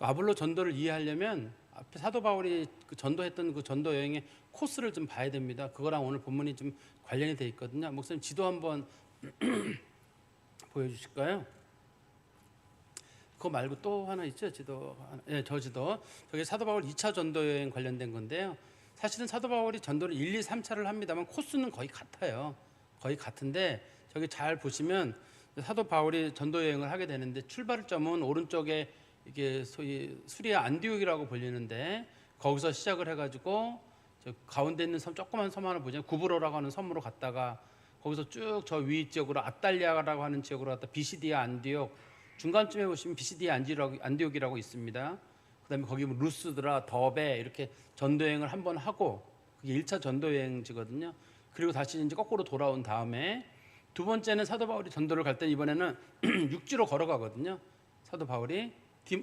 아볼로 전도를 이해하려면 앞에 사도 바울이 그 전도했던 그 전도 여행의 코스를 좀 봐야 됩니다. 그거랑 오늘 본문이 좀 관련이 돼 있거든요. 목사님 지도 한번 보여주실까요? 그거 말고 또 하나 있죠? 지도. 예, 저 지도. 저게 사도 바울 2차 전도 여행 관련된 건데요. 사실은 사도 바울이 전도를 1, 2, 3차를 합니다만 코스는 거의 같아요. 거의 같은데 저기 잘 보시면 사도 바울이 전도 여행을 하게 되는데 출발점은 오른쪽에 이게 소위 수리아 안디옥이라고 불리는데 거기서 시작을 해가지고 저 가운데 있는 섬, 조그만 섬 하나 보잖아요. 구브로라고 하는 섬으로 갔다가 거기서 쭉 저 위 지역으로 아달리아라고 하는 지역으로 갔다 비시디아 안디옥, 중간쯤에 보시면 비시디아 안디옥이라고 있습니다. 그다음에 거기 뭐 루스드라, 더베 이렇게 전도여행을 한번 하고 그게 1차 전도여행지거든요. 그리고 다시 이제 거꾸로 돌아온 다음에 두 번째는 사도 바울이 전도를 갈 때 이번에는 육지로 걸어가거든요. 사도 바울이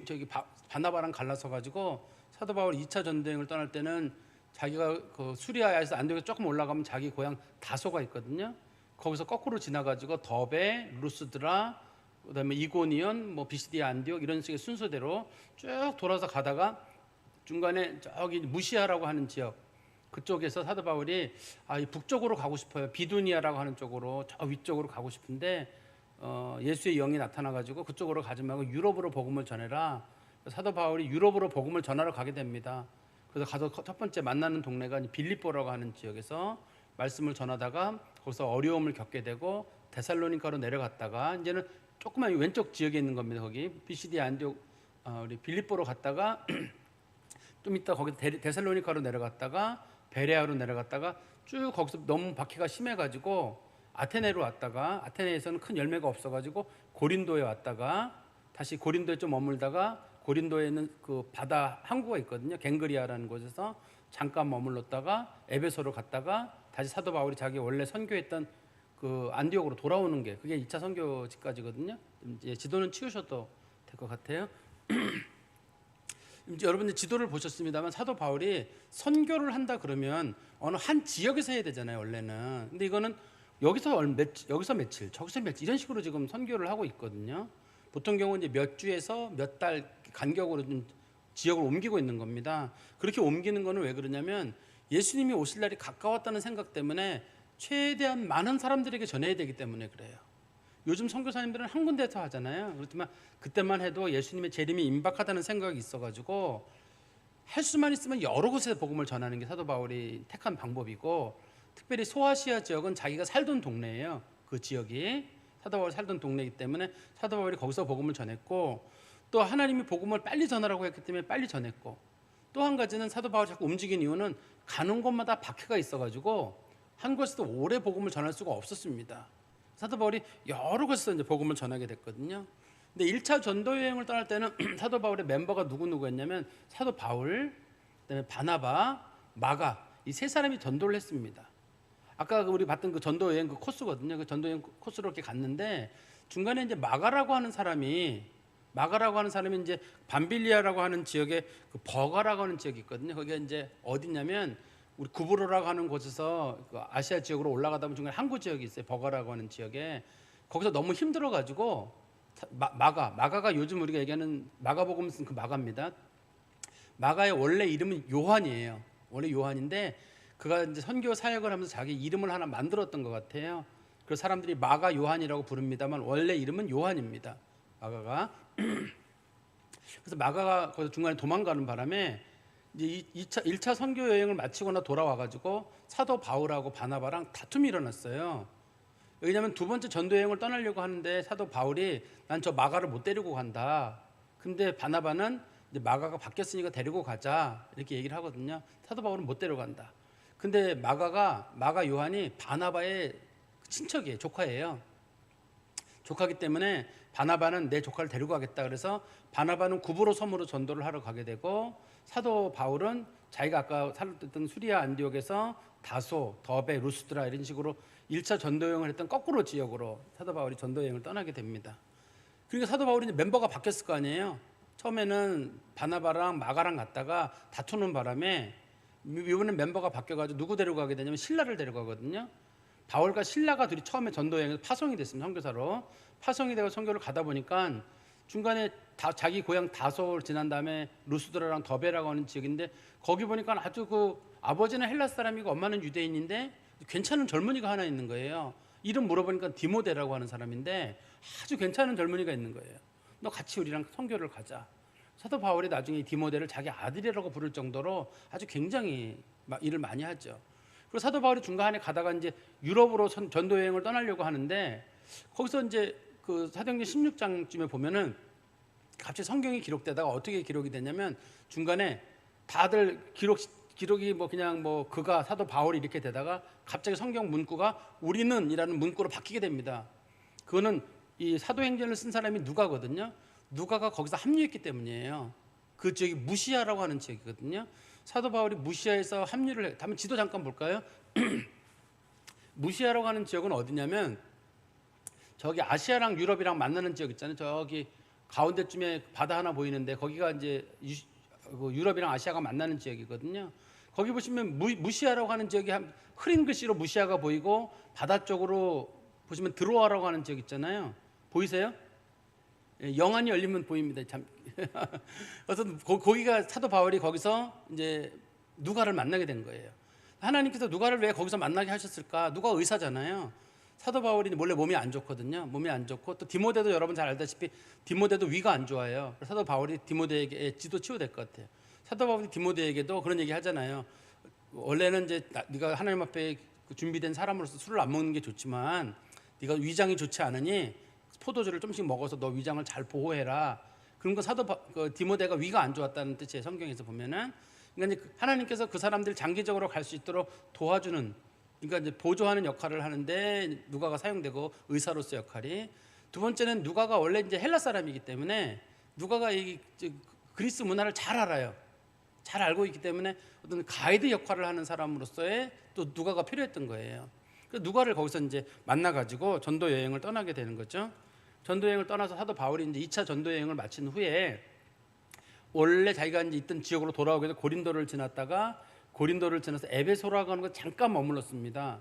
저기 바나바랑 갈라서 가지고 사도 바울 2차 전도여행을 떠날 때는 자기가 그 수리아에서 안디옥에 조금 올라가면 자기 고향 다소가 있거든요. 거기서 거꾸로 지나가지고 더베, 루스드라, 그다음에 이고니온, 뭐 비시디아 안디옥 이런 식의 순서대로 쭉 돌아서 가다가 중간에 저기 무시아라고 하는 지역 그쪽에서 사도 바울이 이 북쪽으로 가고 싶어요. 비두니아라고 하는 쪽으로 저 위쪽으로 가고 싶은데 예수의 영이 나타나가지고 그쪽으로 가지 말고 유럽으로 복음을 전해라. 사도 바울이 유럽으로 복음을 전하러 가게 됩니다. 그래서 가서 첫 번째 만나는 동네가 빌립보라고 하는 지역에서 말씀을 전하다가 거기서 어려움을 겪게 되고 데살로니카로 내려갔다가 이제는 조그만 왼쪽 지역에 있는 겁니다. 거기 비시디아 안디옥 우리 빌립보로 갔다가 좀 이따 거기 데살로니카로 내려갔다가 베레아로 내려갔다가 쭉 거기서 너무 박해가 심해가지고 아테네로 왔다가 아테네에서는 큰 열매가 없어가지고 고린도에 왔다가 다시 고린도에 좀 머물다가 고린도에 있는 그 바다 항구가 있거든요. 갱그리아라는 곳에서 잠깐 머물렀다가 에베소로 갔다가 다시 사도 바울이 자기 원래 선교했던 그 안디옥으로 돌아오는 게 그게 2차 선교지까지거든요. 이제 지도는 치우셔도 될 것 같아요. 이제 여러분들 지도를 보셨습니다만 사도 바울이 선교를 한다 그러면 어느 한 지역에서 해야 되잖아요, 원래는. 근데 이거는 여기서 며칠, 저기서 며칠 이런 식으로 지금 선교를 하고 있거든요. 보통 경우 이제 몇 주에서 몇 달 간격으로 좀 지역을 옮기고 있는 겁니다. 그렇게 옮기는 거는 왜 그러냐면 예수님이 오실 날이 가까웠다는 생각 때문에 최대한 많은 사람들에게 전해야 되기 때문에 그래요. 요즘 선교사님들은 한 군데서 하잖아요. 그렇지만 그때만 해도 예수님의 재림이 임박하다는 생각이 있어가지고 할 수만 있으면 여러 곳에서 복음을 전하는 게 사도 바울이 택한 방법이고, 특별히 소아시아 지역은 자기가 살던 동네예요. 그 지역이 사도 바울이 살던 동네이기 때문에 사도 바울이 거기서 복음을 전했고, 또 하나님이 복음을 빨리 전하라고 했기 때문에 빨리 전했고, 또 한 가지는 사도 바울이 자꾸 움직인 이유는 가는 곳마다 박해가 있어가지고 한 곳에서 오래 복음을 전할 수가 없었습니다. 사도 바울이 여러 곳에서 이제 복음을 전하게 됐거든요. 근데 1차 전도 여행을 떠날 때는 사도 바울의 멤버가 누구였냐면 사도 바울, 그다음에 바나바, 마가 이 세 사람이 전도를 했습니다. 아까 우리 봤던 그 전도 여행 그 코스거든요. 그 전도 여행 코스로 이렇게 갔는데 중간에 이제 마가라고 하는 사람이 이제 밤빌리아라고 하는 지역에 그 버가라고 하는 지역이 있거든요. 거기가 이제 어디냐면 우리 구브로라고 하는 곳에서 그 아시아 지역으로 올라가다 보면 중간에 항구 지역이 있어요. 버가라고 하는 지역에. 거기서 너무 힘들어가지고 마가가 요즘 우리가 얘기하는 마가복음 쓴 그 마가입니다. 마가의 원래 이름은 요한이에요. 원래 요한인데 그가 이제 선교 사역을 하면서 자기 이름을 하나 만들었던 것 같아요. 그래서 사람들이 마가 요한이라고 부릅니다만 원래 이름은 요한입니다. 마가가. 그래서 마가가 거기서 중간에 도망가는 바람에 이제 1차 선교 여행을 마치거나 돌아와가지고 사도 바울하고 바나바랑 다툼이 일어났어요. 왜냐하면 두 번째 전도 여행을 떠나려고 하는데 사도 바울이 난 저 마가를 못 데리고 간다. 근데 바나바는 이제 마가가 바뀌었으니까 데리고 가자 이렇게 얘기를 하거든요. 사도 바울은 못 데려간다. 근데 마가 요한이 바나바의 친척이에요. 조카예요. 조카기 때문에 바나바는 내 조카를 데리고 가겠다. 그래서 바나바는 구브로 섬으로 전도를 하러 가게 되고, 사도 바울은 자기가 아까 살았던 수리아 안디옥에서 다소, 더베, 루스드라 이런 식으로 1차 전도여행을 했던 거꾸로 지역으로 사도 바울이 전도여행을 떠나게 됩니다. 그러니까 사도 바울이 이제 멤버가 바뀌었을 거 아니에요. 처음에는 바나바랑 마가랑 갔다가 다투는 바람에 이번엔 멤버가 바뀌어가지고 누구 데리고 가게 되냐면 실라를 데려가거든요. 바울과 실라가 둘이 처음에 전도여행에서 파송이 됐습니다. 선교사로 파송이 되고 선교를 가다 보니까 중간에 자기 고향 다소를 지난 다음에 루스드라랑 더베라고 하는 지역인데 거기 보니까 아주 그 아버지는 헬라스 사람이고 엄마는 유대인인데 괜찮은 젊은이가 하나 있는 거예요. 이름 물어보니까 디모데라고 하는 사람인데 아주 괜찮은 젊은이가 있는 거예요. 너 같이 우리랑 선교를 가자. 사도 바울이 나중에 디모데를 자기 아들이라고 부를 정도로 아주 굉장히 일을 많이 하죠. 그리고 사도 바울이 중간에 가다가 이제 유럽으로 전도 여행을 떠나려고 하는데 거기서 이제 그 사도행전 16장쯤에 보면은 갑자기 성경이 기록되다가 어떻게 기록이 되냐면 중간에 다들 기록이 뭐 그냥 뭐 그가 사도 바울이 이렇게 되다가 갑자기 성경 문구가 우리는이라는 문구로 바뀌게 됩니다. 그거는 이 사도행전을 쓴 사람이 누가거든요. 누가가 거기서 합류했기 때문이에요. 그 지역이 무시아라고 하는 지역이거든요. 사도 바울이 무시아에서 합류를 해. 한번 지도 잠깐 볼까요? 무시아라고 하는 지역은 어디냐면 저기 아시아랑 유럽이랑 만나는 지역 있잖아요. 저기 가운데쯤에 바다 하나 보이는데 거기가 이제 유럽이랑 아시아가 만나는 지역이거든요. 거기 보시면 무시아라고 하는 지역이 흐린 글씨로 무시아가 보이고 바다 쪽으로 보시면 드로아라고 하는 지역 있잖아요. 보이세요? 영안이 열리면 보입니다. 참. 그래서 거기가 사도 바울이 거기서 이제 누가를 만나게 된 거예요. 하나님께서 누가를 왜 거기서 만나게 하셨을까? 누가 의사잖아요. 사도 바울이 원래 몸이 안 좋거든요. 몸이 안 좋고 또 디모데도 여러분 잘 알다시피 디모데도 위가 안 좋아요. 사도 바울이 디모데에게 지도 치유될 것 같아요. 사도 바울이 디모데에게도 그런 얘기 하잖아요. 원래는 이제 네가 하나님 앞에 준비된 사람으로서 술을 안 먹는 게 좋지만 네가 위장이 좋지 않으니 포도주를 좀씩 먹어서 너 위장을 잘 보호해라. 그런 거 디모데가 위가 안 좋았다는 뜻이에요. 성경에서 보면은 그러니까 하나님께서 그 사람들 장기적으로 갈 수 있도록 도와주는, 그러니까 이제 보조하는 역할을 하는데 누가가 사용되고 의사로서 역할이. 두 번째는 누가가 원래 이제 헬라 사람이기 때문에 누가가 이 그리스 문화를 잘 알아요. 잘 알고 있기 때문에 어떤 가이드 역할을 하는 사람으로서의 또 누가가 필요했던 거예요. 그래서 누가를 거기서 이제 만나가지고 전도 여행을 떠나게 되는 거죠. 전도 여행을 떠나서 사도 바울이 이제 2차 전도 여행을 마친 후에 원래 자기가 이제 있던 지역으로 돌아오게 돼서 고린도를 지나서 에베소라고 하는 거 잠깐 머물렀습니다.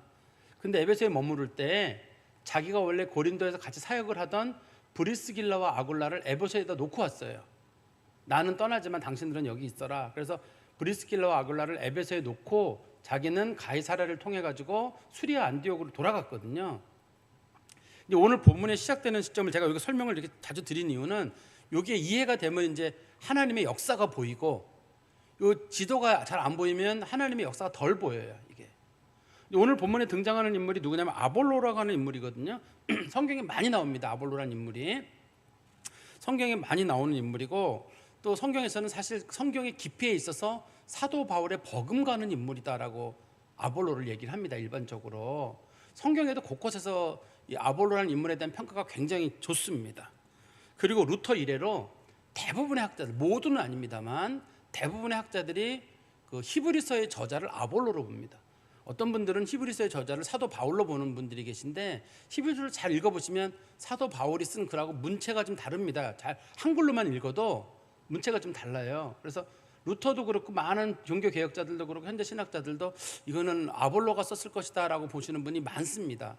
근데 에베소에 머무를 때 자기가 원래 고린도에서 같이 사역을 하던 브리스길라와 아굴라를 에베소에다 놓고 왔어요. 나는 떠나지만 당신들은 여기 있어라. 그래서 브리스길라와 아굴라를 에베소에 놓고 자기는 가이사랴를 통해 가지고 수리아 안디옥으로 돌아갔거든요. 오늘 본문에 시작되는 시점을 제가 여기 설명을 이렇게 자주 드린 이유는 여기에 이해가 되면 이제 하나님의 역사가 보이고 요 지도가 잘 안 보이면 하나님의 역사가 덜 보여요. 이게 오늘 본문에 등장하는 인물이 누구냐면 아볼로라고 하는 인물이거든요. 성경에 많이 나옵니다. 아볼로라는 인물이 성경에 많이 나오는 인물이고 또 성경에서는 사실 성경의 깊이에 있어서 사도 바울의 버금가는 인물이다라고 아볼로를 얘기를 합니다. 일반적으로 성경에도 곳곳에서 이 아볼로라는 인물에 대한 평가가 굉장히 좋습니다. 그리고 루터 이래로 대부분의 학자들, 모두는 아닙니다만 대부분의 학자들이 그 히브리서의 저자를 아볼로로 봅니다. 어떤 분들은 히브리서의 저자를 사도 바울로 보는 분들이 계신데 히브리서를 잘 읽어보시면 사도 바울이 쓴 글하고 문체가 좀 다릅니다. 잘 한글로만 읽어도 문체가 좀 달라요. 그래서 루터도 그렇고 많은 종교 개혁자들도 그렇고 현대 신학자들도 이거는 아볼로가 썼을 것이다라고 보시는 분이 많습니다.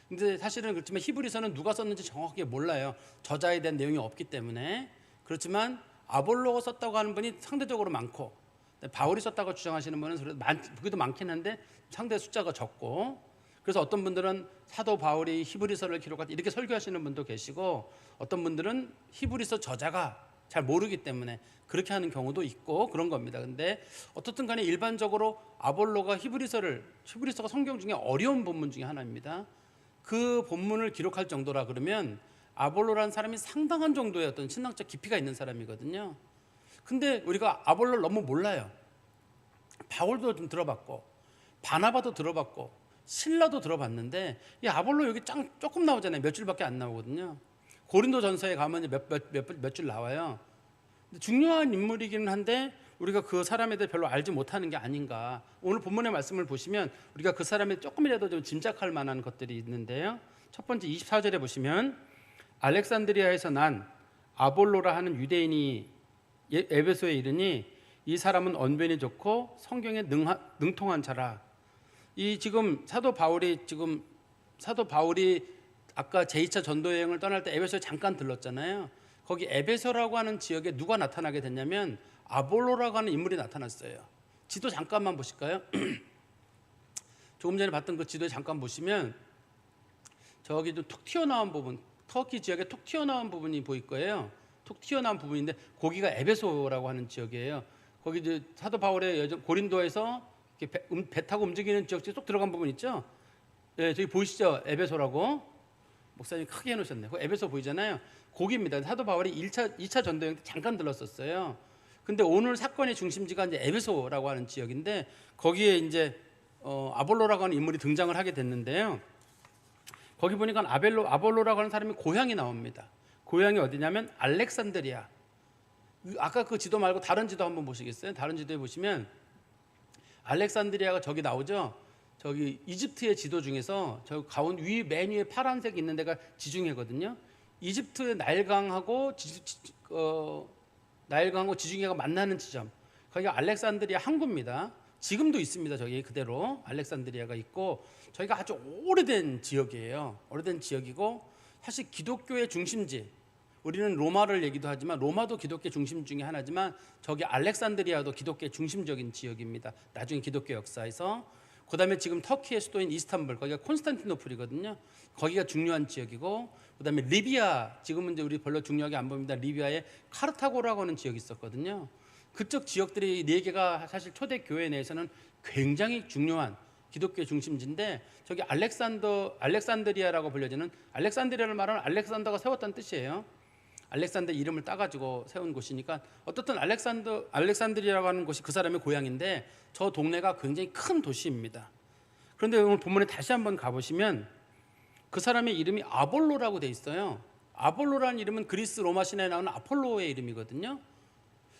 근데 사실은 그렇지만 히브리서는 누가 썼는지 정확하게 몰라요. 저자에 대한 내용이 없기 때문에. 그렇지만 아볼로가 썼다고 하는 분이 상대적으로 많고 바울이 썼다고 주장하시는 분은 그래도 많긴 한데 상대 숫자가 적고, 그래서 어떤 분들은 사도 바울이 히브리서를 기록했다 이렇게 설교하시는 분도 계시고 어떤 분들은 히브리서 저자가 잘 모르기 때문에 그렇게 하는 경우도 있고 그런 겁니다. 근데 어떻든 간에 일반적으로 아볼로가 히브리서가 성경 중에 어려운 본문 중에 하나입니다. 그 본문을 기록할 정도라 그러면 아볼로라는 사람이 상당한 정도의 어떤 신앙적 깊이가 있는 사람이거든요. 근데 우리가 아볼로를 너무 몰라요. 바울도 좀 들어봤고 바나바도 들어봤고 실라도 들어봤는데 이 아볼로 여기 조금 나오잖아요. 몇 줄밖에 안 나오거든요. 고린도 전서에 가면 몇 줄 나와요. 중요한 인물이기는 한데 우리가 그 사람에 대해 별로 알지 못하는 게 아닌가. 오늘 본문의 말씀을 보시면 우리가 그 사람에 조금이라도 좀 짐작할 만한 것들이 있는데요. 첫 번째 24절에 보시면 알렉산드리아에서 난 아볼로라 하는 유대인이 에베소에 이르니 이 사람은 언변이 좋고 성경에 능통한 자라. 이 지금 사도 바울이 아까 제2차 전도 여행을 떠날 때 에베소에 잠깐 들렀잖아요. 거기 에베소라고 하는 지역에 누가 나타나게 됐냐면 아볼로라고 하는 인물이 나타났어요. 지도 잠깐만 보실까요? 조금 전에 봤던 그 지도에 잠깐 보시면 저기 좀 툭 튀어나온 부분, 터키 지역에 툭 튀어나온 부분이 보일 거예요. 툭 튀어나온 부분인데 거기가 에베소라고 하는 지역이에요. 거기 이제 사도 바울의 여정 고린도에서 이렇게 배 타고 움직이는 지역에 쏙 들어간 부분 있죠? 네, 저기 보이시죠? 에베소라고 목사님 크게 해놓으셨네요. 그 에베소 보이잖아요. 거기입니다. 사도 바울이 2차 전도여행 때 잠깐 들렀었어요. 근데 오늘 사건의 중심지가 이제 에베소라고 하는 지역인데 거기에 이제 아볼로라고 하는 인물이 등장을 하게 됐는데요. 거기 보니까 아볼로라고 하는 사람이 고향이 나옵니다. 고향이 어디냐면 알렉산드리아. 아까 그 지도 말고 다른 지도 한번 보시겠어요? 다른 지도에 보시면 알렉산드리아가 저기 나오죠. 저기 이집트의 지도 중에서 저 가운 맨 위에 파란색 있는 데가 지중해거든요. 이집트의 나일강하고 지중해가 만나는 지점. 거기가 알렉산드리아 항구입니다. 지금도 있습니다. 저기 그대로 알렉산드리아가 있고 저희가 아주 오래된 지역이에요. 오래된 지역이고 사실 기독교의 중심지. 우리는 로마를 얘기도 하지만 로마도 기독교 중심 중에 하나지만 저기 알렉산드리아도 기독교의 중심적인 지역입니다. 나중에 기독교 역사에서 그다음에 지금 터키의 수도인 이스탄불 거기가 콘스탄티노플이거든요. 거기가 중요한 지역이고 그다음에 리비아 지금은 이제 우리 별로 중요하게 안 봅니다. 리비아에 카르타고라고 하는 지역이 있었거든요. 그쪽 지역들이 네 개가 사실 초대 교회 내에서는 굉장히 중요한 기독교 중심지인데 저기 알렉산드리아라고 불려지는 알렉산드리아를 말하는 알렉산더가 세웠다는 뜻이에요. 알렉산더 이름을 따가지고 세운 곳이니까 어떻든 알렉산드리아라고 하는 곳이 그 사람의 고향인데 저 동네가 굉장히 큰 도시입니다. 그런데 오늘 본문에 다시 한번 가보시면 그 사람의 이름이 아볼로라고 돼 있어요. 아볼로라는 이름은 그리스 로마 신화에 나오는 아폴로의 이름이거든요.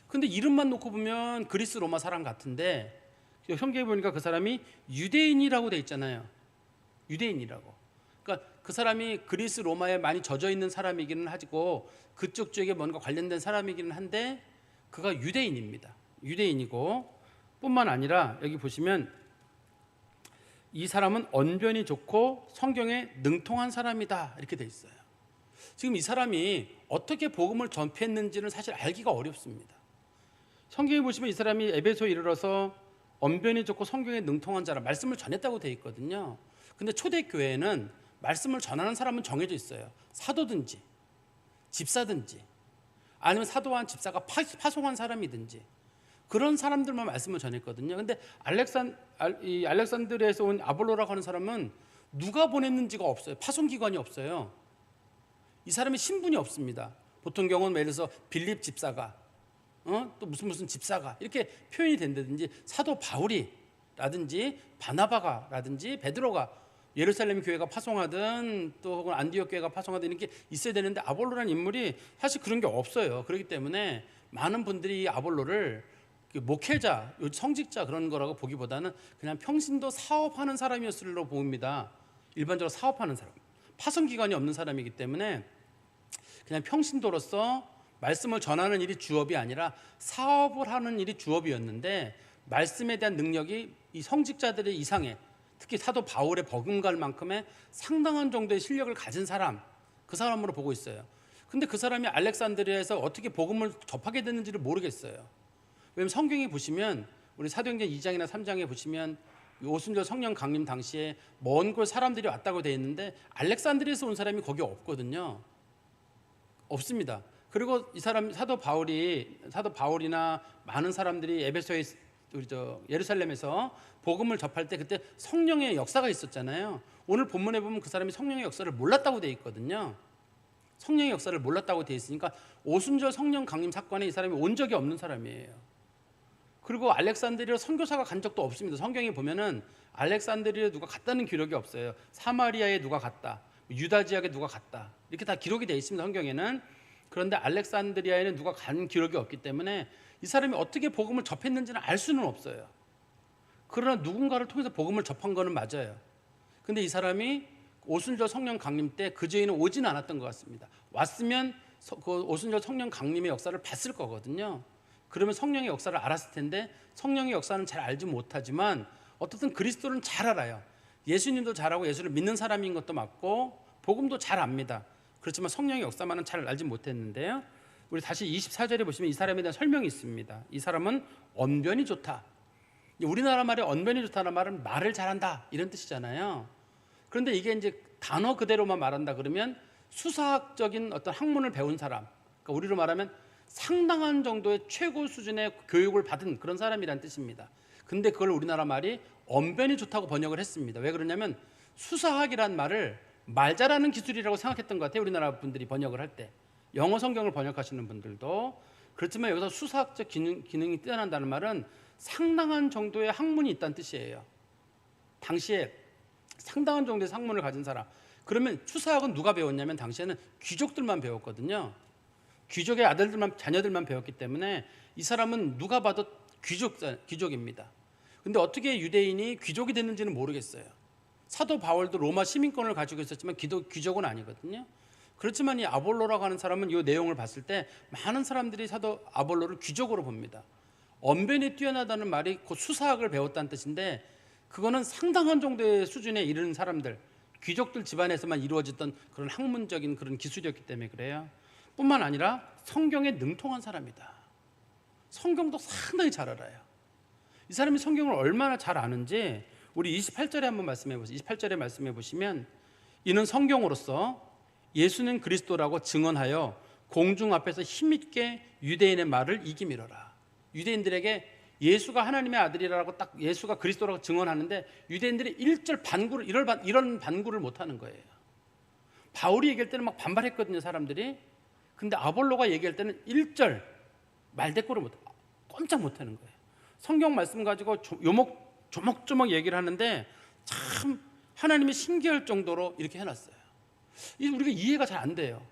근데 이름만 놓고 보면 그리스 로마 사람 같은데 성경에 보니까 그 사람이 유대인이라고 돼 있잖아요. 유대인이라고. 그러니까 그 사람이 그리스 로마에 많이 젖어 있는 사람이기는 하고 그쪽 지역에 뭔가 관련된 사람이기는 한데 그가 유대인입니다. 유대인이고 뿐만 아니라 여기 보시면 이 사람은 언변이 좋고 성경에 능통한 사람이다 이렇게 돼 있어요. 지금 이 사람이 어떻게 복음을 전폐했는지는 사실 알기가 어렵습니다. 성경에 보시면 이 사람이 에베소에 이르러서 언변이 좋고 성경에 능통한 자라 말씀을 전했다고 돼 있거든요. 근데 초대교회에는 말씀을 전하는 사람은 정해져 있어요. 사도든지 집사든지 아니면 사도한 집사가 파송한 사람이든지 그런 사람들만 말씀을 전했거든요. 근데 알렉산드리아에서 온 아볼로라고 하는 사람은 누가 보냈는지가 없어요. 파송기관이 없어요. 이 사람의 신분이 없습니다. 보통 경우는 예를 들어서 빌립 집사가 또 무슨 집사가 이렇게 표현이 된다든지 사도 바울이라든지 바나바가라든지 베드로가 예루살렘 교회가 파송하든 또 혹은 안디옥 교회가 파송하든 이렇게 있어야 되는데 아볼로라는 인물이 사실 그런 게 없어요. 그렇기 때문에 많은 분들이 이 아볼로를 목회자, 성직자 그런 거라고 보기보다는 그냥 평신도 사업하는 사람이었을로 봅니다. 일반적으로 사업하는 사람, 파송기관이 없는 사람이기 때문에 그냥 평신도로서 말씀을 전하는 일이 주업이 아니라 사업을 하는 일이 주업이었는데 말씀에 대한 능력이 이 성직자들의 이상에 특히 사도 바울의 버금갈 만큼의 상당한 정도의 실력을 가진 사람, 그 사람으로 보고 있어요. 근데 그 사람이 알렉산드리아에서 어떻게 복음을 접하게 됐는지를 모르겠어요. 왜냐면 성경에 보시면 우리 사도행전 2장이나 3장에 보시면 오순절 성령 강림 당시에 먼 곳 사람들이 왔다고 되어 있는데 알렉산드리아에서 온 사람이 거기 없거든요. 없습니다. 그리고 이 사람 사도 바울이나 많은 사람들이 에베소에 예루살렘에서 복음을 접할 때 그때 성령의 역사가 있었잖아요. 오늘 본문에 보면 그 사람이 성령의 역사를 몰랐다고 되어 있거든요. 성령의 역사를 몰랐다고 되어 있으니까 오순절 성령 강림 사건에 이 사람이 온 적이 없는 사람이에요. 그리고 알렉산드리아 선교사가 간 적도 없습니다. 성경에 보면은 알렉산드리아에 누가 갔다는 기록이 없어요. 사마리아에 누가 갔다, 유다 지역에 누가 갔다 이렇게 다 기록이 되어 있습니다. 성경에는. 그런데 알렉산드리아에는 누가 간 기록이 없기 때문에 이 사람이 어떻게 복음을 접했는지는 알 수는 없어요. 그러나 누군가를 통해서 복음을 접한 거는 맞아요. 근데 이 사람이 오순절 성령 강림 때 그 주에는 오지는 않았던 것 같습니다. 왔으면 그 오순절 성령 강림의 역사를 봤을 거거든요. 그러면 성령의 역사를 알았을 텐데 성령의 역사는 잘 알지 못하지만 어떻든 그리스도는 잘 알아요. 예수님도 잘하고 예수를 믿는 사람인 것도 맞고 복음도 잘 압니다. 그렇지만 성령의 역사만은 잘 알지 못했는데요. 우리 다시 24절에 보시면 이 사람에 대한 설명이 있습니다. 이 사람은 언변이 좋다. 우리나라 말에 언변이 좋다는 말은 말을 잘한다 이런 뜻이잖아요. 그런데 이게 이제 단어 그대로만 말한다 그러면 수사학적인 어떤 학문을 배운 사람, 그러니까 우리로 말하면 상당한 정도의 최고 수준의 교육을 받은 그런 사람이란 뜻입니다. 근데 그걸 우리나라 말이 언변이 좋다고 번역을 했습니다. 왜 그러냐면 수사학이란 말을 말 잘하는 기술이라고 생각했던 것 같아요. 우리나라 분들이 번역을 할 때. 영어 성경을 번역하시는 분들도. 그렇지만 여기서 수사학적 기능이 뛰어난다는 말은 상당한 정도의 학문이 있다는 뜻이에요. 당시에 상당한 정도의 학문을 가진 사람. 그러면 수사학은 누가 배웠냐면 당시에는 귀족들만 배웠거든요. 귀족의 아들들만, 자녀들만 배웠기 때문에 이 사람은 누가 봐도 귀족입니다. 근데 어떻게 유대인이 귀족이 됐는지는 모르겠어요. 사도 바울도 로마 시민권을 가지고 있었지만 귀족은 아니거든요. 그렇지만 이 아볼로라고 하는 사람은 이 내용을 봤을 때 많은 사람들이 사도 아볼로를 귀족으로 봅니다. 언변이 뛰어나다는 말이 곧 수사학을 배웠다는 뜻인데 그거는 상당한 정도의 수준에 이르는 사람들, 귀족들 집안에서만 이루어졌던 그런 학문적인 그런 기술이었기 때문에 그래요. 뿐만 아니라 성경에 능통한 사람이다. 성경도 상당히 잘 알아요. 이 사람이 성경을 얼마나 잘 아는지 우리 28절에 한번 말씀해 보세요. 28절에 말씀해 보시면 이는 성경으로서 예수는 그리스도라고 증언하여 공중 앞에서 힘있게 유대인의 말을 이기미러라. 유대인들에게 예수가 하나님의 아들이라고 딱 예수가 그리스도라고 증언하는데 유대인들이 이런 반구를 못하는 거예요. 바울이 얘기할 때는 막 반발했거든요, 사람들이. 근데 아볼로가 얘기할 때는 1절 말대꾸를 꼼짝 못하는 거예요. 성경 말씀 가지고 조목조목 얘기를 하는데 참 하나님이 신기할 정도로 이렇게 해놨어요. 우리가 이해가 잘 안 돼요.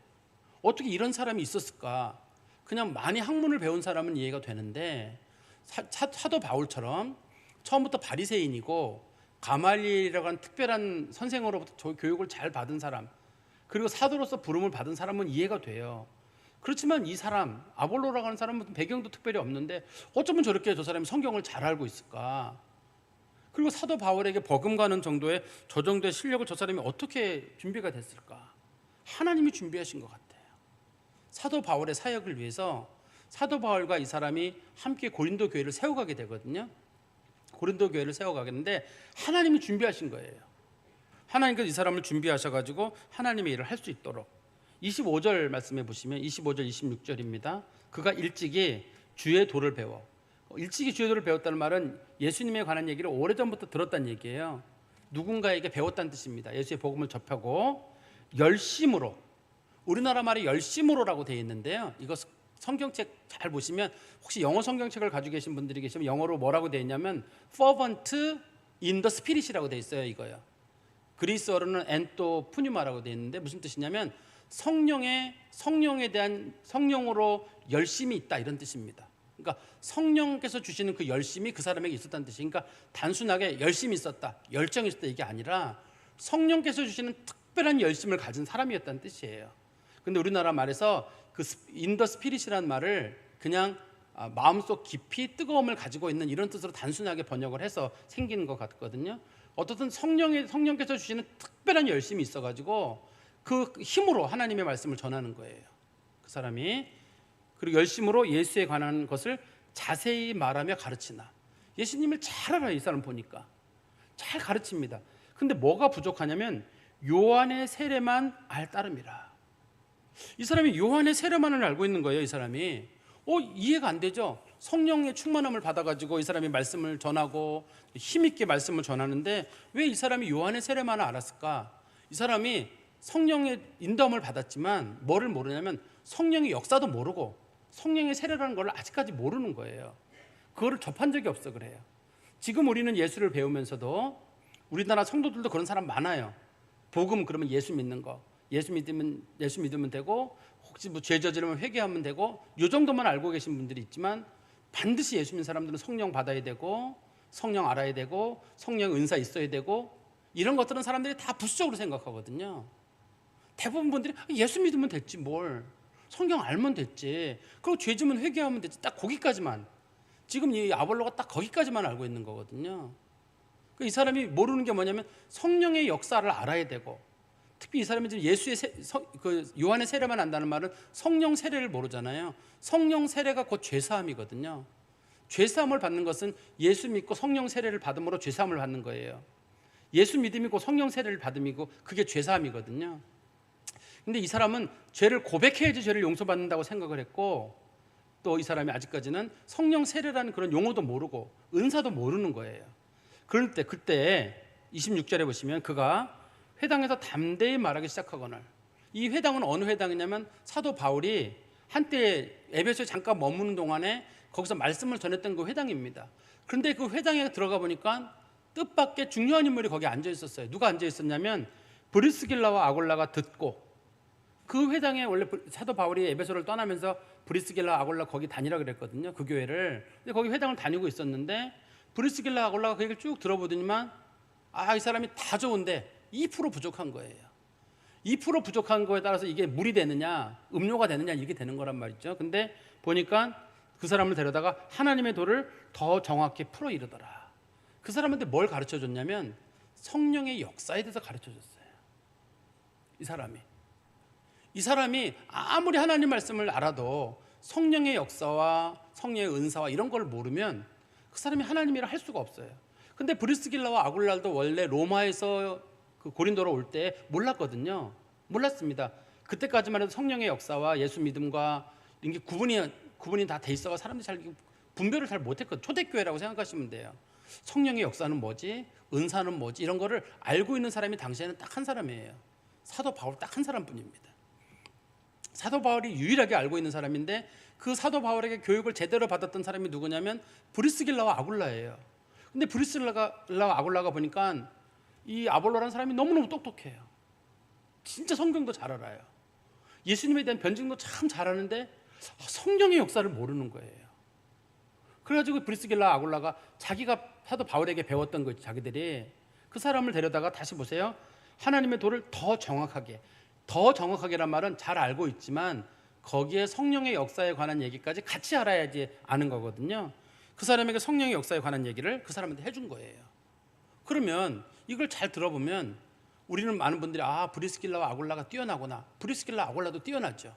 어떻게 이런 사람이 있었을까? 그냥 많이 학문을 배운 사람은 이해가 되는데 사도 바울처럼 처음부터 바리새인이고 가말리엘이라고 하는 특별한 선생으로부터 교육을 잘 받은 사람, 그리고 사도로서 부름을 받은 사람은 이해가 돼요. 그렇지만 이 사람 아볼로라고 하는 사람은 배경도 특별히 없는데 어쩌면 저렇게 저 사람이 성경을 잘 알고 있을까? 그리고 사도 바울에게 버금가는 정도의 저 정도의 실력을 저 사람이 어떻게 준비가 됐을까? 하나님이 준비하신 것 같아요. 사도 바울의 사역을 위해서 사도 바울과 이 사람이 함께 고린도 교회를 세워가게 되거든요. 고린도 교회를 세워가겠는데 하나님이 준비하신 거예요. 하나님께서 이 사람을 준비하셔가지고 하나님의 일을 할 수 있도록. 25절 말씀해 보시면 25절 26절입니다. 그가 일찍이 주의 도를 배워. 일찍이 주의 도를 배웠다는 말은 예수님에 관한 얘기를 오래전부터 들었다는 얘기예요. 누군가에게 배웠다는 뜻입니다. 예수의 복음을 접하고 열심으로, 우리나라 말이 열심으로라고 되어 있는데요. 이거 성경책 잘 보시면 혹시 영어 성경책을 가지고 계신 분들이 계시면 영어로 뭐라고 되어 있냐면 fervent in the spirit이라고 되어 있어요. 이거요. 그리스어로는 엔토 푸뉴마라고 되어 있는데 무슨 뜻이냐면 성령에 대한 성령으로 열심이 있다 이런 뜻입니다. 그러니까 성령께서 주시는 그 열심이 그 사람에게 있었다는 뜻이. 그러니까 단순하게 열심이 있었다, 열정이 있었다 이게 아니라 성령께서 주시는 특별한 열심을 가진 사람이었다는 뜻이에요. 근데 우리나라 말에서 그 in the spirit이라는 말을 그냥 마음속 깊이 뜨거움을 가지고 있는 이런 뜻으로 단순하게 번역을 해서 생기는 것 같거든요. 어떻든 성령께서 주시는 특별한 열심이 있어가지고 그 힘으로 하나님의 말씀을 전하는 거예요. 그 사람이. 그리고 열심으로 예수에 관한 것을 자세히 말하며 가르치나. 예수님을 잘 알아요. 이 사람 보니까 잘 가르칩니다. 근데 뭐가 부족하냐면 요한의 세례만 알 따름이라. 이 사람이 요한의 세례만을 알고 있는 거예요. 이 사람이 이해가 안 되죠. 성령의 충만함을 받아가지고 이 사람이 말씀을 전하고 힘있게 말씀을 전하는데 왜 이 사람이 요한의 세례만을 알았을까? 이 사람이 성령의 인도함을 받았지만 뭐를 모르냐면 성령의 역사도 모르고 성령의 세례라는 걸 아직까지 모르는 거예요. 그거를 접한 적이 없어 그래요. 지금 우리는 예수를 배우면서도 우리나라 성도들도 그런 사람 많아요. 복음 그러면 예수 믿는 거, 예수 믿으면 되고 혹시 뭐 죄 저지르면 회개하면 되고 이 정도만 알고 계신 분들이 있지만 반드시 예수 믿는 사람들은 성령 받아야 되고 성령 알아야 되고 성령 은사 있어야 되고 이런 것들은 사람들이 다 부수적으로 생각하거든요. 대부분 분들이 예수 믿으면 됐지 뭘, 성경 알면 됐지, 그리고 죄 지면 회개하면 됐지, 딱 거기까지만. 지금 이 아볼로가 딱 거기까지만 알고 있는 거거든요. 이 사람이 모르는 게 뭐냐면 성령의 역사를 알아야 되고 특히 이 사람이 지금 예수의 요한의 세례만 안다는 말은 성령 세례를 모르잖아요. 성령 세례가 곧 죄사함이거든요. 죄사함을 받는 것은 예수 믿고 성령 세례를 받음으로 죄사함을 받는 거예요. 예수 믿음이고 성령 세례를 받음이고 그게 죄사함이거든요. 근데 이 사람은 죄를 고백해야지 죄를 용서받는다고 생각을 했고, 또 이 사람이 아직까지는 성령 세례라는 그런 용어도 모르고 은사도 모르는 거예요. 그럴 때 그때 26절에 보시면 그가 회당에서 담대히 말하기 시작하거늘. 이 회당은 어느 회당이냐면 사도 바울이 한때 에베소에 잠깐 머무는 동안에 거기서 말씀을 전했던 그 회당입니다. 그런데 그 회당에 들어가 보니까 뜻밖의 중요한 인물이 거기 앉아 있었어요. 누가 앉아 있었냐면 브리스길라와 아골라가 듣고, 그 회당에 원래 사도 바울이 에베소를 떠나면서 브리스길라 아골라 거기 다니라 그랬거든요. 그 교회를. 근데 거기 회당을 다니고 있었는데 브리스길라 아골라가 그 얘기를 쭉 들어보더니만 이 사람이 다 좋은데 2% 부족한 거예요. 2% 부족한 거에 따라서 이게 물이 되느냐 음료가 되느냐 이렇게 되는 거란 말이죠. 근데 보니까 그 사람을 데려다가 하나님의 도를 더 정확히 풀어 이르더라. 그 사람한테 뭘 가르쳐 줬냐면 성령의 역사에 대해서 가르쳐 줬어요. 이 사람이 아무리 하나님 말씀을 알아도 성령의 역사와 성령의 은사와 이런 걸 모르면 그 사람이 하나님이라 할 수가 없어요. 근데 브리스길라와 아굴라도 원래 로마에서 그 고린도로 올 때 몰랐거든요. 몰랐습니다. 그때까지만 해도 성령의 역사와 예수 믿음과 이게 구분이 다 돼 있어서 사람들이 잘 분별을 잘 못했거든요. 초대교회라고 생각하시면 돼요. 성령의 역사는 뭐지, 은사는 뭐지, 이런 거를 알고 있는 사람이 당시에는 딱 한 사람이에요. 사도 바울 딱 한 사람뿐입니다. 사도 바울이 유일하게 알고 있는 사람인데 그 사도 바울에게 교육을 제대로 받았던 사람이 누구냐면 브리스길라와 아굴라예요. 근데 브리스길라와 아굴라가 보니까 이 아볼로라는 사람이 너무너무 똑똑해요. 진짜 성경도 잘 알아요. 예수님에 대한 변증도 참 잘하는데 성령의 역사를 모르는 거예요. 그래가지고 브리스길라 아굴라가 자기가 사도 바울에게 배웠던 거 있죠. 자기들이 그 사람을 데려다가 다시 보세요. 하나님의 도를 더 정확하게란 말은 잘 알고 있지만 거기에 성령의 역사에 관한 얘기까지 같이 알아야지 아는 거거든요. 그 사람에게 성령의 역사에 관한 얘기를 그 사람한테 해준 거예요. 그러면 이걸 잘 들어보면 우리는 많은 분들이 브리스길라와 아굴라가 뛰어나구나. 브리스길라 아굴라도 뛰어나죠.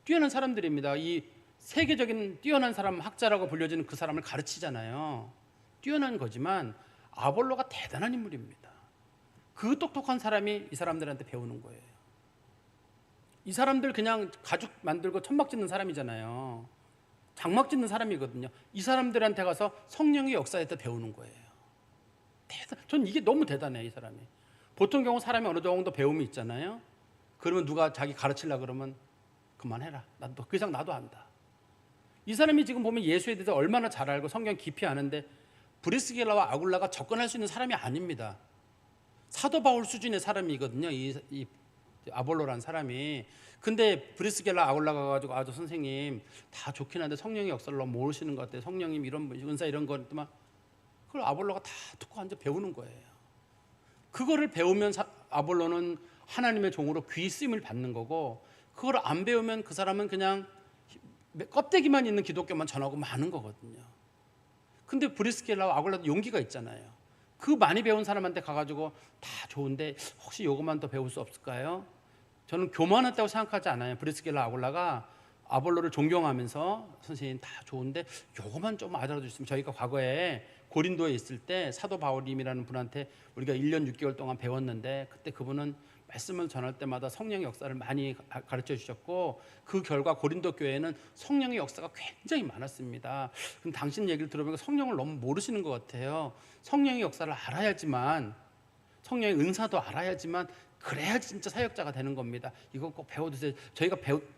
뛰어난 사람들입니다. 이 세계적인 뛰어난 사람, 학자라고 불려지는 그 사람을 가르치잖아요. 뛰어난 거지만 아볼로가 대단한 인물입니다. 그 똑똑한 사람이 이 사람들한테 배우는 거예요. 이 사람들 그냥 가죽 만들고 천막 짓는 사람이잖아요. 장막 짓는 사람이거든요. 이 사람들한테 가서 성령의 역사에 대해 배우는 거예요. 전 이게 너무 대단해요. 이 사람이. 보통 경우 사람이 어느 정도 배움이 있잖아요. 그러면 누가 자기 가르치려고 그러면 그만해라. 그 이상 나도 안다. 이 사람이 지금 보면 예수에 대해서 얼마나 잘 알고 성경 깊이 아는데 브리스길라와 아굴라가 접근할 수 있는 사람이 아닙니다. 사도 바울 수준의 사람이거든요. 이 아볼로라는 사람이. 근데 브리스길라 아굴라가 가지고 선생님 다 좋긴 한데 성령의 역사를 너무 모르시는 것 같아요. 성령님 이런 은사 이런 거 막 그걸 아볼로가 다 듣고 앉아 배우는 거예요. 그거를 배우면 아볼로는 하나님의 종으로 귀 쓰임을 받는 거고, 그걸 안 배우면 그 사람은 그냥 껍데기만 있는 기독교만 전하고 마는 거거든요. 근데 브리스길라와 아굴라도 용기가 있잖아요. 그 많이 배운 사람한테 가가지고 다 좋은데 혹시 요것만 더 배울 수 없을까요? 저는 교만했다고 생각하지 않아요. 브리스길라 아굴라가 아볼로를 존경하면서 선생님 다 좋은데 요것만 좀 알아주시면, 저희가 과거에 고린도에 있을 때 사도 바울님이라는 분한테 우리가 1년 6개월 동안 배웠는데 그때 그분은 말씀을 전할 때마다 성령의 역사를 많이 가르쳐 주셨고 그 결과 고린도 교회는 성령의 역사가 굉장히 많았습니다. 그럼 당신 얘기를 들어보니까 성령을 너무 모르시는 것 같아요. 성령의 역사를 알아야지만, 성령의 은사도 알아야지만 그래야 진짜 사역자가 되는 겁니다. 이거 꼭 배워두세요. 저희가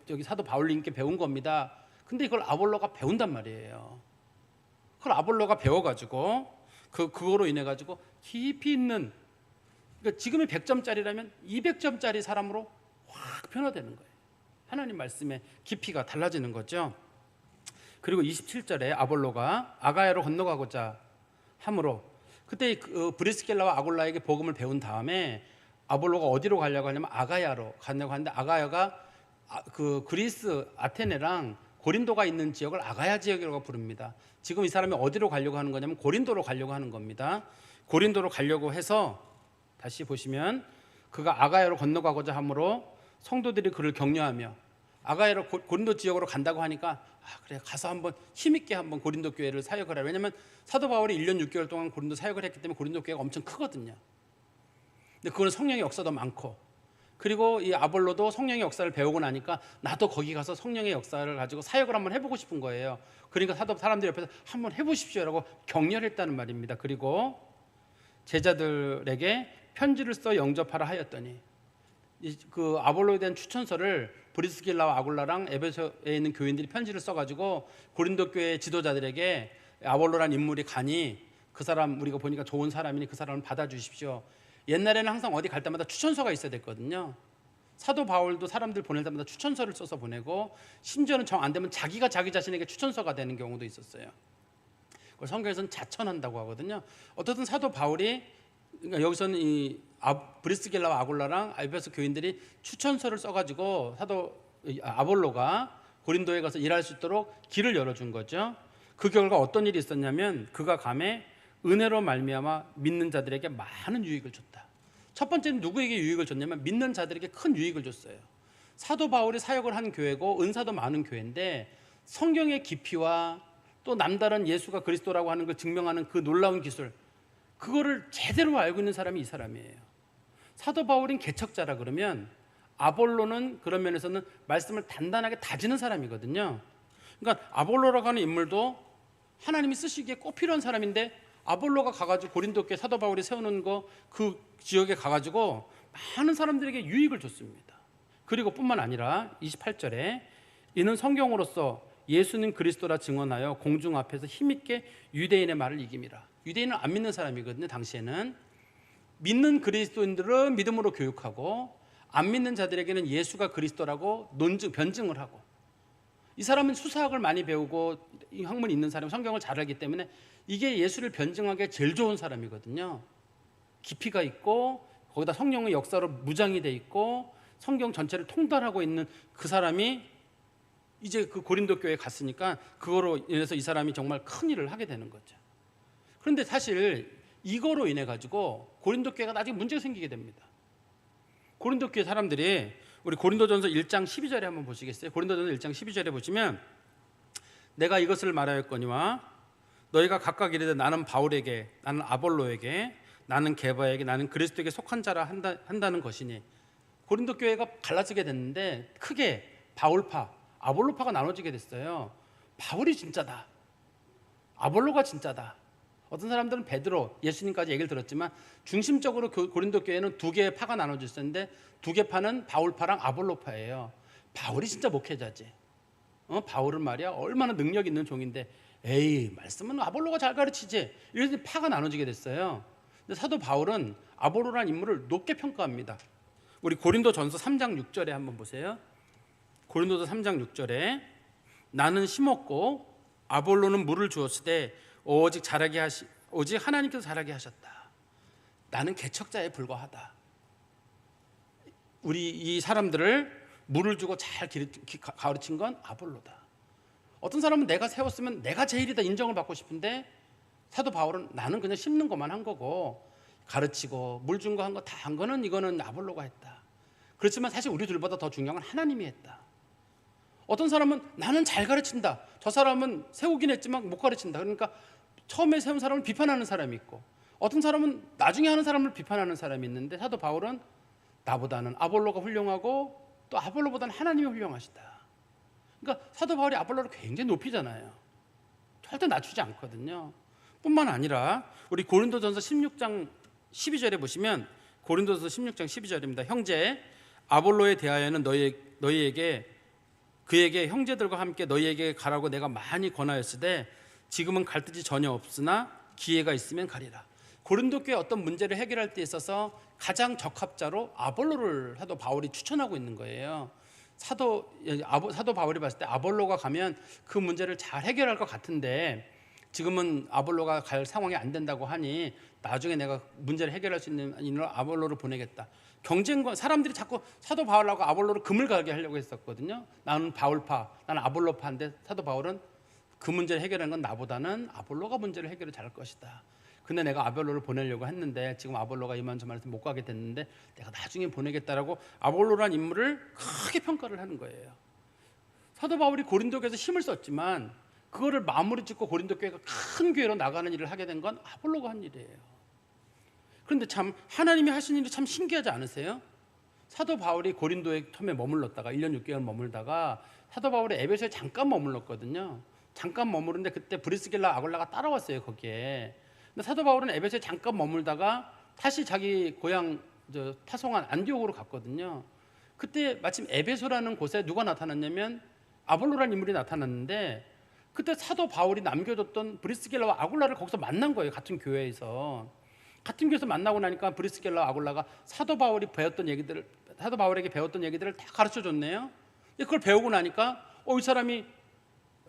여기 사도 바울님께 배운 겁니다. 근데 이걸 아볼로가 배운단 말이에요. 그걸 아볼로가 배워가지고 그거로 인해 가지고 깊이 있는, 그러니까 지금의 100점짜리라면 200점짜리 사람으로 확 변화되는 거예요. 하나님 말씀의 깊이가 달라지는 거죠. 그리고 27절에 아볼로가 아가야로 건너가고자 함으로, 그때 브리스길라와 아굴라에게 복음을 배운 다음에 아볼로가 어디로 가려고 하냐면 아가야로 가려고 하는데, 아가야가 그 그리스 아테네랑 고린도가 있는 지역을 아가야 지역이라고 부릅니다. 지금 이 사람이 어디로 가려고 하는 거냐면 고린도로 가려고 하는 겁니다. 고린도로 가려고 해서 다시 보시면 그가 아가야로 건너가고자 하므로 성도들이 그를 격려하며 아가야로 고린도 지역으로 간다고 하니까 그래 가서 한번 힘있게 한번 고린도 교회를 사역을 하라. 왜냐하면 사도 바울이 1년 6개월 동안 고린도 사역을 했기 때문에 고린도 교회가 엄청 크거든요. 근데 그거는 성령의 역사도 많고, 그리고 이 아볼로도 성령의 역사를 배우고 나니까 나도 거기 가서 성령의 역사를 가지고 사역을 한번 해보고 싶은 거예요. 그러니까 사람들 옆에서 한번 해보십시오라고 격려를 했다는 말입니다. 그리고 제자들에게 편지를 써 영접하라 하였더니, 그 아볼로에 대한 추천서를 브리스길라와 아굴라랑 에베소에 있는 교인들이 편지를 써가지고 고린도 교회 지도자들에게 아볼로란 인물이 가니 그 사람 우리가 보니까 좋은 사람이니 그 사람을 받아주십시오. 옛날에는 항상 어디 갈 때마다 추천서가 있어야 됐거든요. 사도 바울도 사람들 보낼 때마다 추천서를 써서 보내고, 심지어는 정 안 되면 자기가 자기 자신에게 추천서가 되는 경우도 있었어요. 그걸 성경에서는 자천한다고 하거든요. 어떻든 사도 바울이, 그러니까 여기서는 이 브리스길라와 아굴라랑 에베소 교인들이 추천서를 써가지고 사도 아볼로가 고린도에 가서 일할 수 있도록 길을 열어준 거죠. 그 결과 어떤 일이 있었냐면 그가 감에 은혜로 말미암아 믿는 자들에게 많은 유익을 줬다. 첫 번째는 누구에게 유익을 줬냐면 믿는 자들에게 큰 유익을 줬어요. 사도 바울이 사역을 한 교회고 은사도 많은 교회인데 성경의 깊이와 또 남다른 예수가 그리스도라고 하는 걸 증명하는 그 놀라운 기술, 그거를 제대로 알고 있는 사람이 이 사람이에요. 사도 바울인 개척자라 그러면 아볼로는 그런 면에서는 말씀을 단단하게 다지는 사람이거든요. 그러니까 아볼로라고 하는 인물도 하나님이 쓰시기에 꼭 필요한 사람인데, 아볼로가 가가지고 고린도 교회 사도 바울이 세우는 거 그 지역에 가가지고 많은 사람들에게 유익을 줬습니다. 그리고 뿐만 아니라 28절에 이는 성경으로서 예수는 그리스도라 증언하여 공중 앞에서 힘있게 유대인의 말을 이김이라. 유대인은 안 믿는 사람이거든요. 당시에는 믿는 그리스도인들은 믿음으로 교육하고 안 믿는 자들에게는 예수가 그리스도라고 변증을 하고, 이 사람은 수사학을 많이 배우고 학문이 있는 사람, 성경을 잘 알기 때문에 이게 예수를 변증하기에 제일 좋은 사람이거든요. 깊이가 있고 거기다 성령의 역사로 무장이 돼 있고 성경 전체를 통달하고 있는 그 사람이 이제 그 고린도 교회에 갔으니까 그거로 인해서 이 사람이 정말 큰 일을 하게 되는 거죠. 그런데 사실 이거로 인해 가지고 고린도 교회가 나중에 문제가 생기게 됩니다. 고린도 교회 사람들이, 우리 고린도전서 1장 12절에 한번 보시겠어요? 고린도전서 1장 12절에 보시면 내가 이것을 말하였거니와 너희가 각각 이르되 나는 바울에게, 나는 아볼로에게, 나는 게바에게, 나는 그리스도에게 속한 자라 한다는 것이니, 고린도 교회가 갈라지게 됐는데 크게 바울파, 아볼로파가 나눠지게 됐어요. 바울이 진짜다, 아볼로가 진짜다. 어떤 사람들은 베드로, 예수님까지 얘기를 들었지만 중심적으로 고린도 교회는 두 개의 파가 나눠져 있었는데 두 개 파는 바울파랑 아볼로파예요. 바울이 진짜 목회자지. 바울은 말이야 얼마나 능력 있는 종인데, 에이 말씀은 아볼로가 잘 가르치지. 이래서 파가 나눠지게 됐어요. 근데 사도 바울은 아볼로라는 인물을 높게 평가합니다. 우리 고린도전서 3장 6절에 한번 보세요. 고린도서 3장 6절에 나는 심었고 아볼로는 물을 주었으되 오직 하나님께서 자라게 하셨다. 나는 개척자에 불과하다. 우리 이 사람들을 물을 주고 잘 가르친 건 아볼로다. 어떤 사람은 내가 세웠으면 내가 제일이다 인정을 받고 싶은데, 사도 바울은 나는 그냥 심는 것만 한 거고 가르치고 물 준 거 한 거 다 한 거는 이거는 아볼로가 했다. 그렇지만 사실 우리 둘보다 더 중요한 건 하나님이 했다. 어떤 사람은 나는 잘 가르친다, 저 사람은 세우긴 했지만 못 가르친다. 그러니까 처음에 세운 사람을 비판하는 사람이 있고, 어떤 사람은 나중에 하는 사람을 비판하는 사람이 있는데, 사도 바울은 나보다는 아볼로가 훌륭하고 또 아볼로보다는 하나님이 훌륭하시다. 그러니까 사도 바울이 아볼로를 굉장히 높이잖아요. 절대 낮추지 않거든요. 뿐만 아니라 우리 고린도전서 16장 12절에 보시면, 고린도전서 16장 12절입니다. 형제 아볼로에 대하여는 너희에게 그에게 형제들과 함께 너희에게 가라고 내가 많이 권하였으되 지금은 갈 뜻이 전혀 없으나 기회가 있으면 가리라. 고린도 교회 어떤 문제를 해결할 때 있어서 가장 적합자로 아볼로를 사도 바울이 추천하고 있는 거예요. 사도 바울이 봤을 때 아볼로가 가면 그 문제를 잘 해결할 것 같은데 지금은 아볼로가 갈 상황이 안 된다고 하니 나중에 내가 문제를 해결할 수 있는 인으로 아볼로를 보내겠다. 경쟁과 사람들이 자꾸 사도 바울하고 아볼로를 금을 가게 하려고 했었거든요. 나는 바울파, 나는 아볼로파인데 사도 바울은 그 문제를 해결하는 건 나보다는 아볼로가 문제를 해결을 잘할 것이다. 근데 내가 아볼로를 보내려고 했는데 지금 아볼로가 이만저만해서 못 가게 됐는데 내가 나중에 보내겠다라고 아볼로란 인물을 크게 평가를 하는 거예요. 사도 바울이 고린도 교회에서 힘을 썼지만 그거를 마무리 짓고 고린도 교회가 큰 교회로 나가는 일을 하게 된 건 아볼로가 한 일이에요. 그런데 참 하나님이 하신 일이 참 신기하지 않으세요? 사도 바울이 고린도에 처음에 머물렀다가 1년 6개월 머물다가 사도 바울이 에베소에 잠깐 머물렀거든요. 잠깐 머무르는데 그때 브리스길라 아굴라가 따라왔어요, 거기에. 근데 사도 바울은 에베소에 잠깐 머물다가 다시 자기 고향 타송한 안디옥으로 갔거든요. 그때 마침 에베소라는 곳에 누가 나타났냐면 아볼로라는 인물이 나타났는데 그때 사도 바울이 남겨줬던 브리스길라와 아굴라를 거기서 만난 거예요. 같은 교회에서 만나고 나니까 브리스길라와 아굴라가 사도 바울에게 배웠던 얘기들을 다 가르쳐 줬네요. 그걸 배우고 나니까 이 사람이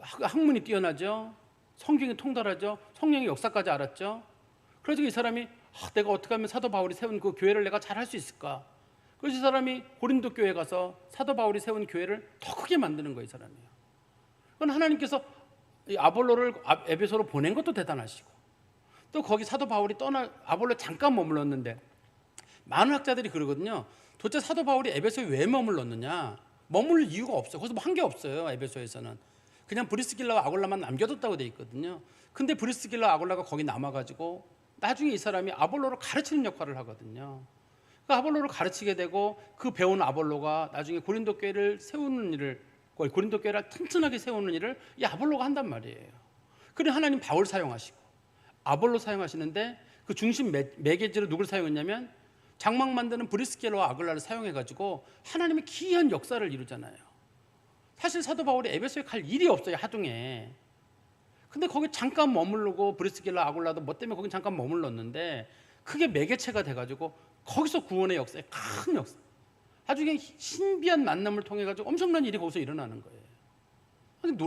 학문이 뛰어나죠. 성경이 통달하죠. 성령의 역사까지 알았죠. 그래서 이 사람이 내가 어떻게 하면 사도 바울이 세운 그 교회를 내가 잘 할 수 있을까? 그래서 이 사람이 고린도 교회에 가서 사도 바울이 세운 교회를 더 크게 만드는 거예요, 이 사람이요. 그건 하나님께서 이 아볼로를 에베소로 보낸 것도 대단하시고 또 거기 사도 바울이 아볼로 잠깐 머물렀는데 많은 학자들이 그러거든요. 도대체 사도 바울이 에베소에 왜 머물렀느냐? 머물 이유가 없어요. 거기서 뭐 한 게 없어요. 에베소에서는 그냥 브리스길라와 아굴라만 남겨뒀다고 돼 있거든요. 근데 브리스길라 아굴라가 거기 남아가지고 나중에 이 사람이 아볼로를 가르치는 역할을 하거든요. 그 아볼로를 가르치게 되고 그 배운 아볼로가 나중에 고린도 교회를 세우는 일을, 고린도 교회를 튼튼하게 세우는 일을 이 아볼로가 한단 말이에요. 그래 하나님 바울 사용하시고 아볼로 사용하시는데 그 중심 매개지로 누굴 사용했냐면 장막 만드는 브리스길라와 아굴라를 사용해가지고 하나님의 기이한 역사를 이루잖아요. 사실 사도 바울이 에베소에 갈 일이 없어요, 하중에. 근데 거기 잠깐 머무르고 브리스길라 아굴라도 뭐 때문에 거기 잠깐 머물렀는데 그게 매개체가 돼가지고 거기서 구원의 역사에 큰 역사, 하중에 신비한 만남을 통해 가지고 엄청난 일이 거기서 일어나는 거예요.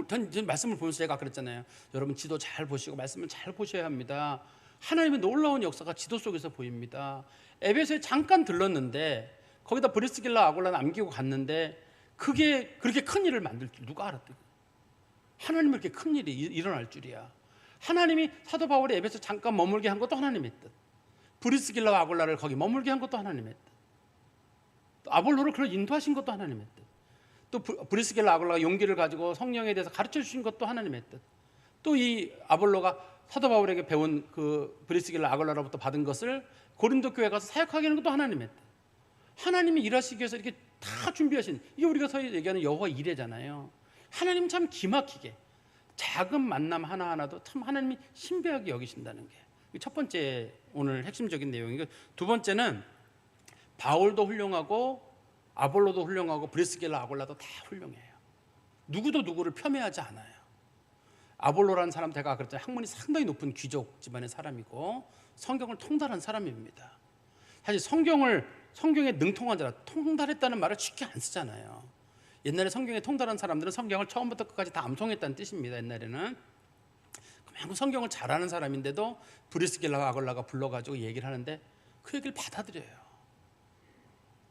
전 말씀을 보면서 제가 그랬잖아요. 여러분 지도 잘 보시고 말씀을 잘 보셔야 합니다. 하나님의 놀라운 역사가 지도 속에서 보입니다. 에베소에 잠깐 들렀는데 거기다 브리스길라 아굴라 남기고 갔는데 그게 그렇게 큰 일을 만들 줄 누가 알았대? 하나님은 이렇게 큰 일이 일어날 줄이야. 하나님이 사도 바울이 에베소 잠깐 머물게 한 것도 하나님의 뜻. 브리스길라와 아굴라를 거기 머물게 한 것도 하나님의 뜻. 또 아볼로를 그걸 인도하신 것도 하나님의 뜻. 또 브리스길라 아굴라가 용기를 가지고 성령에 대해서 가르쳐 주신 것도 하나님의 뜻. 또 이 아볼로가 사도 바울에게 배운 그 브리스길라 아굴라로부터 받은 것을 고린도 교회에 가서 사역하게 하는 것도 하나님의 뜻. 하나님이 일하시기 위해서 이렇게 다 준비하신, 이게 우리가 서히 얘기하는 여호와 이레잖아요. 하나님 참 기막히게 작은 만남 하나하나도 참 하나님이 신비하게 여기신다는 게 첫 번째 오늘 핵심적인 내용이고, 두 번째는 바울도 훌륭하고 아볼로도 훌륭하고 브리스길라 아굴라도 다 훌륭해요. 누구도 누구를 폄훼하지 않아요. 아볼로라는 사람, 제가 그랬잖아요. 학문이 상당히 높은 귀족 집안의 사람이고 성경을 통달한 사람입니다. 사실 성경에 능통한 자라, 통달했다는 말을 쉽게 안 쓰잖아요. 옛날에 성경에 통달한 사람들은 성경을 처음부터 끝까지 다 암송했다는 뜻입니다. 옛날에는 그만큼 성경을 잘하는 사람인데도 브리스길라와 아굴라가 불러가지고 얘기를 하는데 그 얘기를 받아들여요.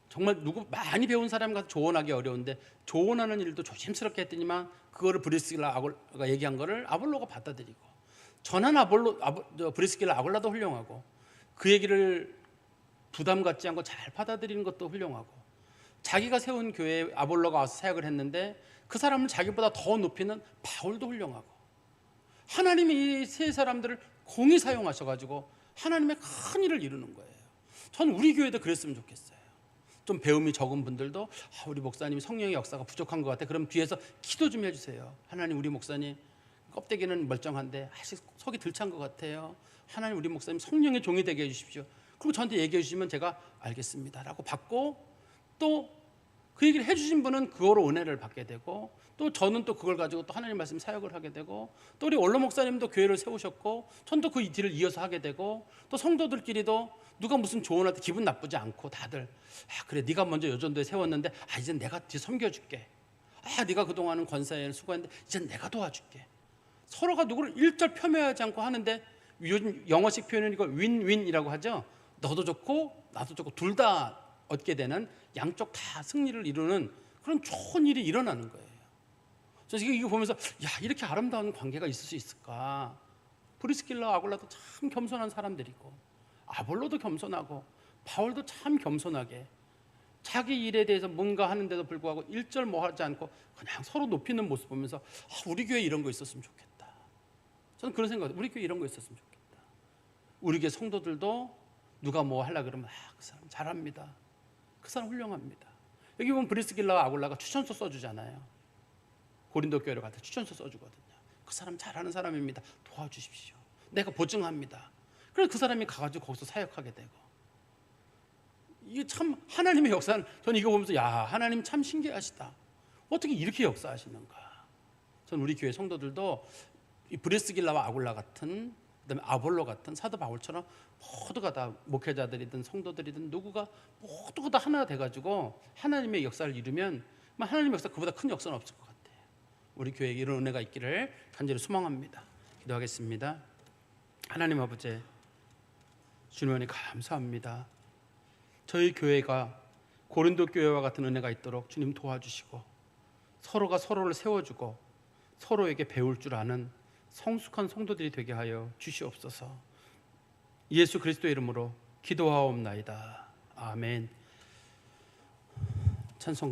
정말 많이 배운 사람 가서 조언하기 어려운데 조언하는 일도 조심스럽게 했더니만 그거를 브리스길라 아굴라가 얘기한 거를 아볼로가 받아들이고, 전한 브리스길라 아굴라도 훌륭하고 그 얘기를 부담 갖지 않고 잘 받아들이는 것도 훌륭하고, 자기가 세운 교회에 아볼로가 와서 사역을 했는데 그 사람을 자기보다 더 높이는 바울도 훌륭하고, 하나님이 이 세 사람들을 공히 사용하셔가지고 하나님의 큰 일을 이루는 거예요. 전 우리 교회도 그랬으면 좋겠어요. 좀 배움이 적은 분들도 우리 목사님이 성령의 역사가 부족한 것 같아. 그럼 뒤에서 기도 좀 해주세요. 하나님, 우리 목사님 껍데기는 멀쩡한데 아직 속이 덜 찬 것 같아요. 하나님, 우리 목사님 성령의 종이 되게 해주십시오. 그리고 저한테 얘기해 주시면 제가 알겠습니다 라고 받고, 또 그 얘기를 해주신 분은 그거로 은혜를 받게 되고, 또 저는 또 그걸 가지고 또 하나님 말씀 사역을 하게 되고, 또 우리 원로 목사님도 교회를 세우셨고 전 또 그 뒤를 이어서 하게 되고, 또 성도들끼리도 누가 무슨 조언할 때 기분 나쁘지 않고 다들 그래 네가 먼저 요전도에 세웠는데 이젠 내가 뒤에 섬겨줄게. 네가 그동안은 권사에 수고했는데 이젠 내가 도와줄게. 서로가 누구를 일절 폄훼하지 않고 하는데, 요즘 영어식 표현은 이걸 윈윈이라고 하죠. 너도 좋고 나도 좋고 둘 다 얻게 되는, 양쪽 다 승리를 이루는 그런 좋은 일이 일어나는 거예요. 그래서 이거 보면서 이렇게 아름다운 관계가 있을 수 있을까? 브리스길라 아굴라도 참 겸손한 사람들이고, 아볼로도 겸손하고, 바울도 참 겸손하게 자기 일에 대해서 뭔가 하는데도 불구하고 일절 뭐 하지 않고 그냥 서로 높이는 모습 보면서 우리 교회 이런 거 있었으면 좋겠다. 저는 그런 생각이에요. 우리 교회 이런 거 있었으면 좋겠다. 우리 교회 성도들도 누가 뭐 하려 그러면 그 사람 잘합니다. 그 사람 훌륭합니다. 여기 보면 브리스길라와 아굴라가 추천서 써주잖아요. 고린도 교회로 갈 때 추천서 써주거든요. 그 사람 잘하는 사람입니다. 도와주십시오. 내가 보증합니다. 그래서 그 사람이 가가지고 거기서 사역하게 되고, 이게 참 하나님의 역사는, 저는 이거 보면서 하나님 참 신기하시다. 어떻게 이렇게 역사하시는가. 저는 우리 교회 성도들도 이 브리스길라와 아굴라 같은, 그다음에 아볼로 같은 사도 바울처럼 모두가 다 목회자들이든 성도들이든 누구가 모두가 다 하나 돼가지고 하나님의 역사를 이루면 하나님의 역사 그보다 큰 역사는 없을 것 같아요. 우리 교회에 이런 은혜가 있기를 간절히 소망합니다. 기도하겠습니다. 하나님 아버지, 주님 은혜 감사합니다. 저희 교회가 고린도 교회와 같은 은혜가 있도록 주님 도와주시고, 서로가 서로를 세워주고 서로에게 배울 줄 아는 성숙한 성도들이 되게 하여 주시옵소서. 예수 그리스도의 이름으로 기도하옵나이다. 아멘. 찬송